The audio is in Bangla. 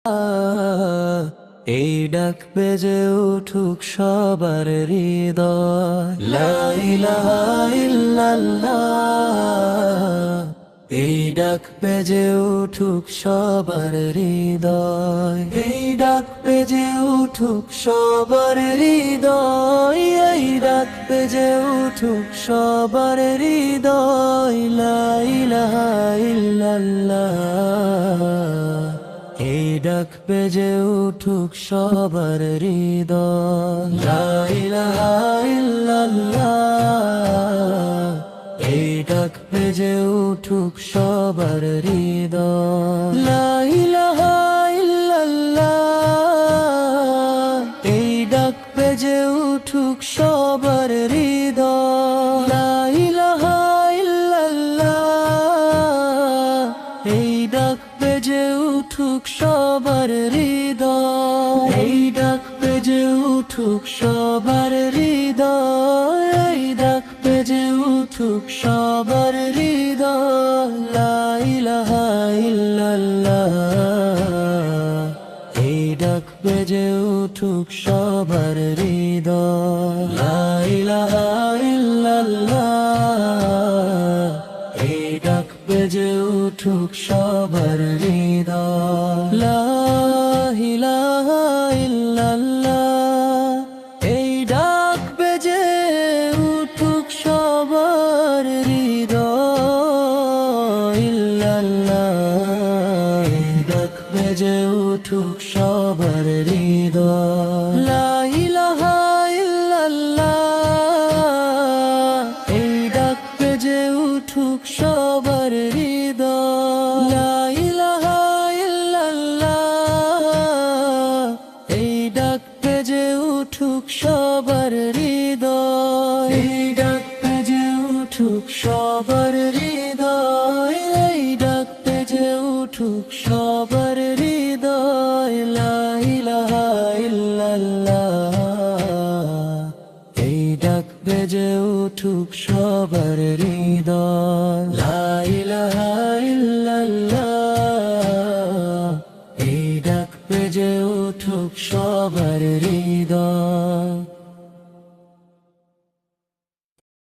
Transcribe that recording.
এই ডাক বেজে উঠুক সবার হৃদয়, লা ইলাহা ইল্লাল্লাহ। এই ডাক বেজে উঠুক সবার হৃদয়, এই ডাক বেজে উঠুক সবার হৃদয়, এই ডাক বেজে উঠুক সবার হৃদয়, লা ইলাহা ইল্লাল্লাহ। এই ডাক বেজে উঠুক সবার হৃদয়, লা ইলাহা ইল্লাল্লাহ। এই ডাক বেজে উঠুক সবার হৃদয়, লা ইলাহা ইল্লাল্লাহ। এই ডাক বেজে উঠুক সবার হৃদয়, লা ইলাহা ইল্লাল্লাহ। এই ডাক বেজে উঠুক সবার হৃদয়, এই ডাক বেজে উঠুক সবার হৃদয়, এই ডাক বেজে উঠুক সবার হৃদয়, লা ইলাহা ইল্লাল্লাহ। এই ডাক বেজে উঠুক সবার হৃদয়, লা ইলাহা ইল্লাল্লাহ। এই ডাক বেজে উঠুক সবার হৃদয়, লা ইলাহা ইল্লাল্লাহ। এই ডাক বেজে উঠুক সবার হৃদয়, ইল্লাল্লাহ। এই ডাক বেজে উঠুক সবার হৃদয়, লা ইলাহা ইল্লাল্লাহ। এই ডাক বেজে উঠুক সবার হৃদয়, লা ইলাহা ইল্লাল্লাহ। এই ডাক বেজে উঠুক সবার হৃদয়, এই ডাক বেজে উঠুক সবার হৃদয়, এই ডাক বেজে উঠুক সবার হৃদয়, লা ইলাহা ইল্লাল্লাহ। এই ডাক বেজে উঠুক সবার হৃদয়, লা ইলাহা ইল্লাল্লাহ। এই ডাক বেজে উঠুক সবার হৃদয়।